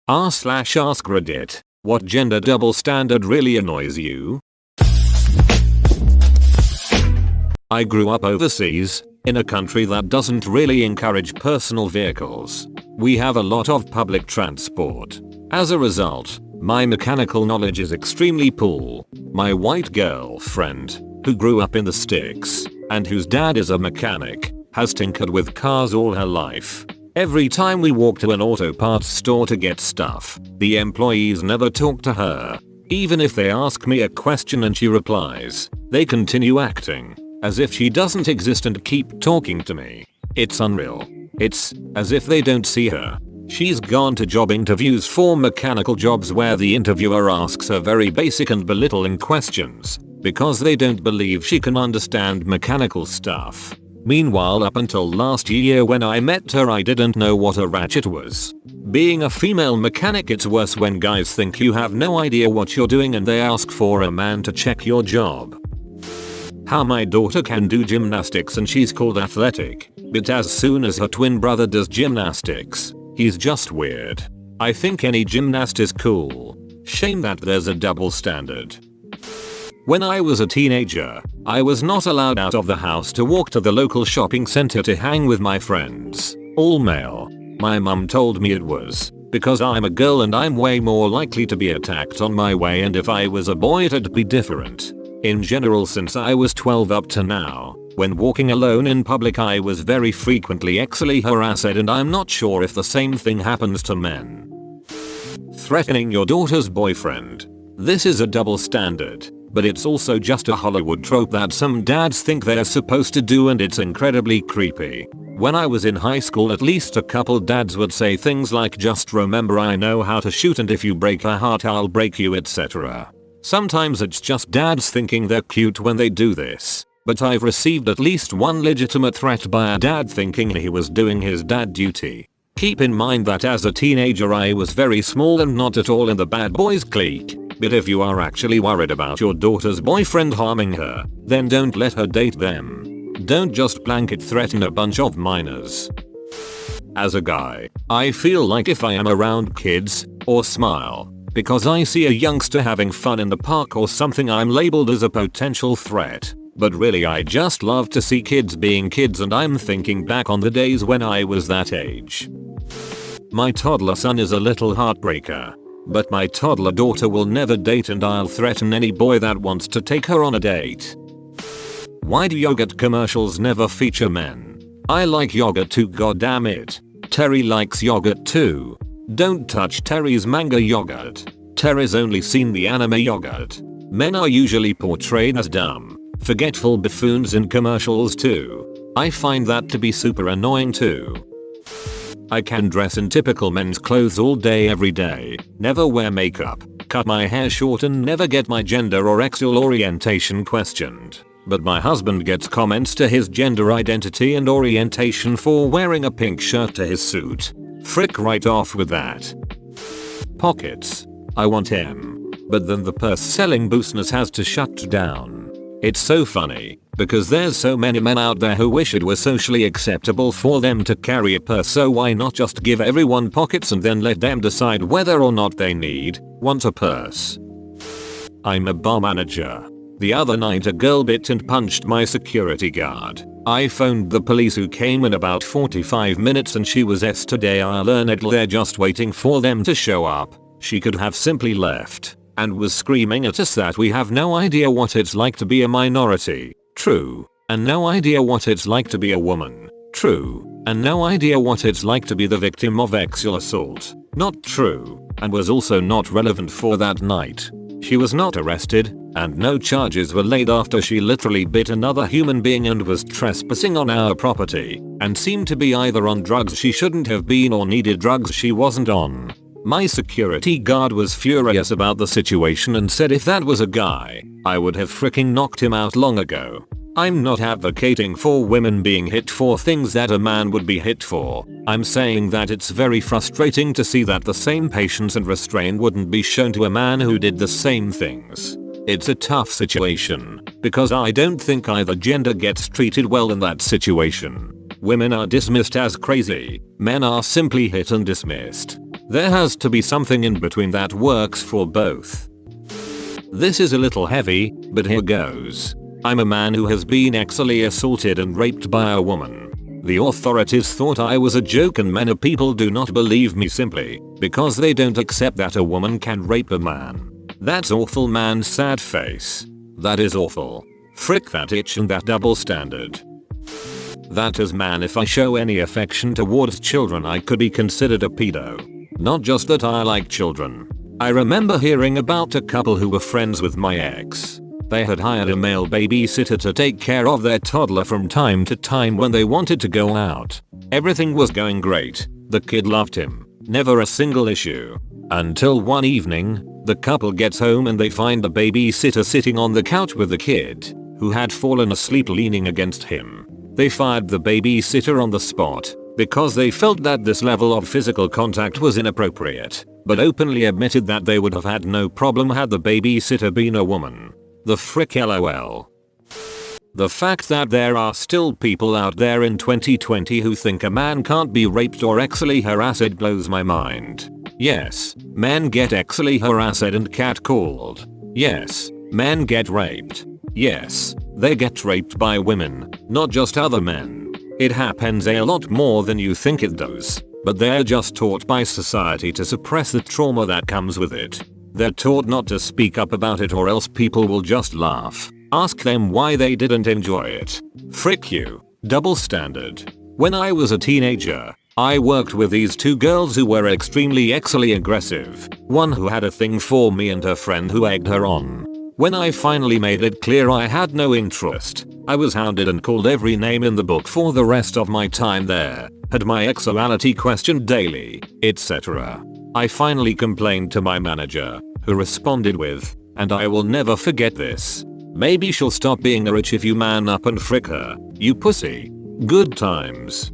r/AskReddit. What gender double standard really annoys you? I grew up overseas, in a country that doesn't really encourage personal vehicles. We have a lot of public transport. As a result, my mechanical knowledge is extremely poor. My white girlfriend, who grew up in the sticks, and whose dad is a mechanic, has tinkered with cars all her life. Every time we walk to an auto parts store to get stuff, the employees never talk to her. Even if they ask me a question and she replies, they continue acting as if she doesn't exist and keep talking to me. It's unreal. It's as if they don't see her. She's gone to job interviews for mechanical jobs where the interviewer asks her very basic and belittling questions because they don't believe she can understand mechanical stuff. Meanwhile, up until last year when I met her, I didn't know what a ratchet was. Being a female mechanic, it's worse when guys think you have no idea what you're doing and they ask for a man to check your job. How my daughter can do gymnastics and she's called athletic, but as soon as her twin brother does gymnastics, he's just weird. I think any gymnast is cool. Shame that there's a double standard. When I was a teenager, I was not allowed out of the house to walk to the local shopping center to hang with my friends, all male. My mum told me it was because I'm a girl and I'm way more likely to be attacked on my way, and if I was a boy it'd be different. In general, since I was 12 up to now, when walking alone in public I was very frequently sexually harassed, and I'm not sure if the same thing happens to men. Threatening your daughter's boyfriend. This is a double standard, but it's also just a Hollywood trope that some dads think they're supposed to do, and it's incredibly creepy. When I was in high school, at least a couple dads would say things like, "Just remember I know how to shoot and if you break her heart I'll break you," etc. Sometimes it's just dads thinking they're cute when they do this, but I've received at least one legitimate threat by a dad thinking he was doing his dad duty. Keep in mind that as a teenager I was very small and not at all in the bad boys clique. But if you are actually worried about your daughter's boyfriend harming her, then don't let her date them. Don't just blanket threaten a bunch of minors. As a guy, I feel like if I am around kids, or smile because I see a youngster having fun in the park or something, I'm labeled as a potential threat. But really I just love to see kids being kids, and I'm thinking back on the days when I was that age. My toddler son is a little heartbreaker. But my toddler daughter will never date, and I'll threaten any boy that wants to take her on a date. Why do yogurt commercials never feature men? I like yogurt too, goddammit. Terry likes yogurt too. Don't touch Terry's manga yogurt. Terry's only seen the anime yogurt. Men are usually portrayed as dumb, forgetful buffoons in commercials too. I find that to be super annoying too. I can dress in typical men's clothes all day every day, never wear makeup, cut my hair short, and never get my gender or sexual orientation questioned. But my husband gets comments to his gender identity and orientation for wearing a pink shirt to his suit. Frick right off with that. Pockets. I want him. But then the purse selling business has to shut down. It's so funny, because there's so many men out there who wish it were socially acceptable for them to carry a purse, so why not just give everyone pockets and then let them decide whether or not they want a purse. I'm a bar manager. The other night a girl bit and punched my security guard. I phoned the police, who came in about 45 minutes, and she was yesterday. I learned they're just waiting for them to show up. She could have simply left, and was screaming at us that we have no idea what it's like to be a minority. True. And no idea what it's like to be a woman. True. And no idea what it's like to be the victim of sexual assault. Not true. And was also not relevant for that night. She was not arrested, and no charges were laid after she literally bit another human being and was trespassing on our property, and seemed to be either on drugs she shouldn't have been or needed drugs she wasn't on. My security guard was furious about the situation and said if that was a guy, I would have fricking knocked him out long ago. I'm not advocating for women being hit for things that a man would be hit for. I'm saying that it's very frustrating to see that the same patience and restraint wouldn't be shown to a man who did the same things. It's a tough situation, because I don't think either gender gets treated well in that situation. Women are dismissed as crazy, men are simply hit and dismissed. There has to be something in between that works for both. This is a little heavy, but here goes. I'm a man who has been sexually assaulted and raped by a woman. The authorities thought I was a joke and many people do not believe me simply because they don't accept that a woman can rape a man. That's awful, man. Sad face. That is awful. Frick that itch and that double standard. That is, man, if I show any affection towards children I could be considered a pedo. Not just that I like children. I remember hearing about a couple who were friends with my ex. They had hired a male babysitter to take care of their toddler from time to time when they wanted to go out. Everything was going great. The kid loved him. Never a single issue. Until one evening, the couple gets home and they find the babysitter sitting on the couch with the kid, who had fallen asleep leaning against him. They fired the babysitter on the spot because they felt that this level of physical contact was inappropriate, but openly admitted that they would have had no problem had the babysitter been a woman. The frick, lol. The fact that there are still people out there in 2020 who think a man can't be raped or sexually harassed blows my mind. Yes, men get sexually harassed and catcalled. Yes, men get raped. Yes, they get raped by women, not just other men. It happens a lot more than you think it does, but they're just taught by society to suppress the trauma that comes with it. They're taught not to speak up about it or else people will just laugh. Ask them why they didn't enjoy it. Frick you. Double standard. When I was a teenager, I worked with these two girls who were extremely sexually aggressive. One who had a thing for me and her friend who egged her on. When I finally made it clear I had no interest, I was hounded and called every name in the book for the rest of my time there, had my sexuality questioned daily, etc. I finally complained to my manager, who responded with, and I will never forget this. Maybe she'll stop being a rich if you man up and frick her, you pussy. Good times.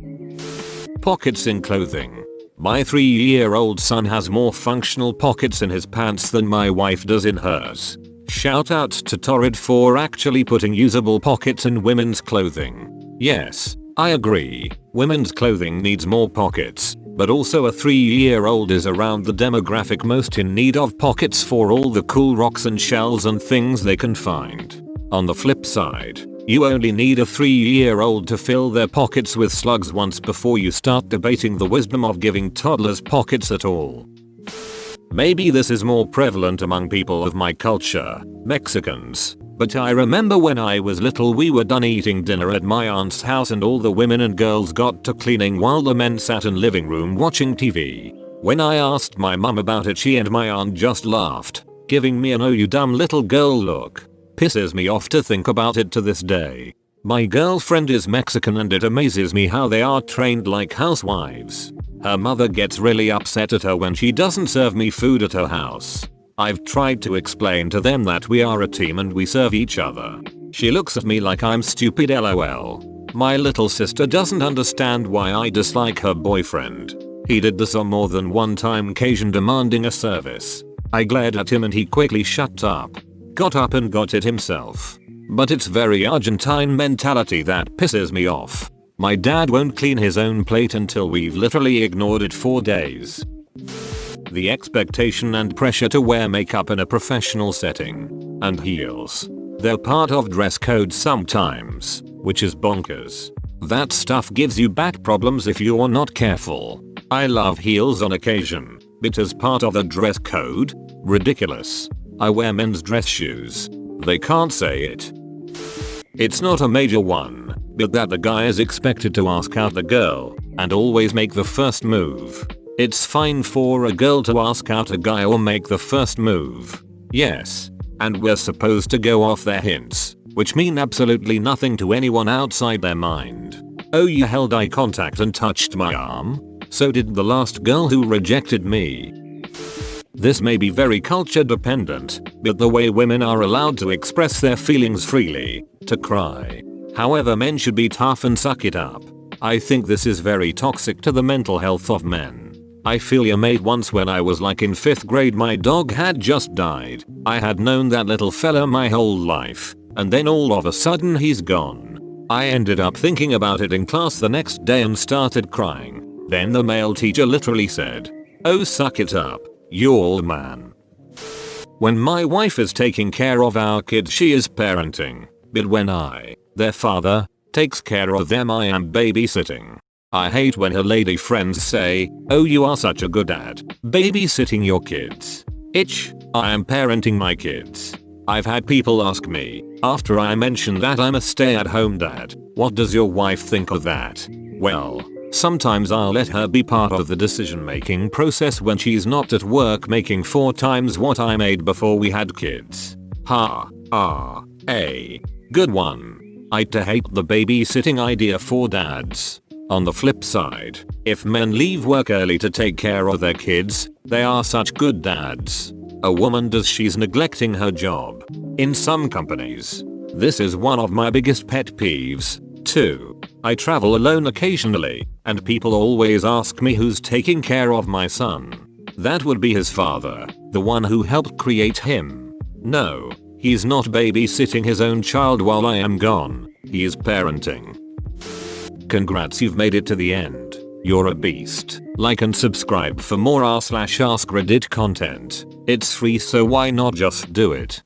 Pockets in clothing. My 3-year-old son has more functional pockets in his pants than my wife does in hers. Shout out to Torrid for actually putting usable pockets in women's clothing. Yes, I agree, women's clothing needs more pockets, but also a 3-year-old is around the demographic most in need of pockets for all the cool rocks and shells and things they can find. On the flip side, you only need a 3-year-old to fill their pockets with slugs once before you start debating the wisdom of giving toddlers pockets at all. Maybe this is more prevalent among people of my culture, Mexicans, but I remember when I was little we were done eating dinner at my aunt's house and all the women and girls got to cleaning while the men sat in living room watching TV. When I asked my mum about it, she and my aunt just laughed, giving me an "oh you dumb little girl" look. Pisses me off to think about it to this day. My girlfriend is Mexican and it amazes me how they are trained like housewives. Her mother gets really upset at her when she doesn't serve me food at her house. I've tried to explain to them that we are a team and we serve each other. She looks at me like I'm stupid, lol. My little sister doesn't understand why I dislike her boyfriend. He did this on more than one time occasion demanding a service. I glared at him and he quickly shut up. Got up and got it himself. But it's very Argentine mentality that pisses me off. My dad won't clean his own plate until we've literally ignored it for days. The expectation and pressure to wear makeup in a professional setting. And heels. They're part of dress code sometimes, which is bonkers. That stuff gives you back problems if you're not careful. I love heels on occasion, but as part of the dress code? Ridiculous. I wear men's dress shoes. They can't say it. It's not a major one, but that the guy is expected to ask out the girl and always make the first move. It's fine for a girl to ask out a guy or make the first move. Yes. And we're supposed to go off their hints, which mean absolutely nothing to anyone outside their mind. Oh, you held eye contact and touched my arm? So did the last girl who rejected me. This may be very culture dependent, but the way women are allowed to express their feelings freely, to cry. However, men should be tough and suck it up. I think this is very toxic to the mental health of men. I feel your mate once when I was like in 5th grade. My dog had just died. I had known that little fella my whole life, and then all of a sudden he's gone. I ended up thinking about it in class the next day and started crying. Then the male teacher literally said, Oh, suck it up, you old man. When my wife is taking care of our kids, she is parenting. But when I, their father, takes care of them, I am babysitting. I hate when her lady friends say, oh, you are such a good dad, babysitting your kids. Itch, I am parenting my kids. I've had people ask me, after I mention that I'm a stay-at-home dad, what does your wife think of that? Well, sometimes I'll let her be part of the decision-making process when she's not at work making 4 times what I made before we had kids. Good one. I'd hate the babysitting idea for dads. On the flip side, if men leave work early to take care of their kids, they are such good dads. A woman does, she's neglecting her job. In some companies. This is one of my biggest pet peeves. 2. I travel alone occasionally, and people always ask me who's taking care of my son. That would be his father, the one who helped create him. No, he's not babysitting his own child while I am gone, he is parenting. Congrats, you've made it to the end. You're a beast. Like and subscribe for more r/AskReddit content. It's free, so why not just do it?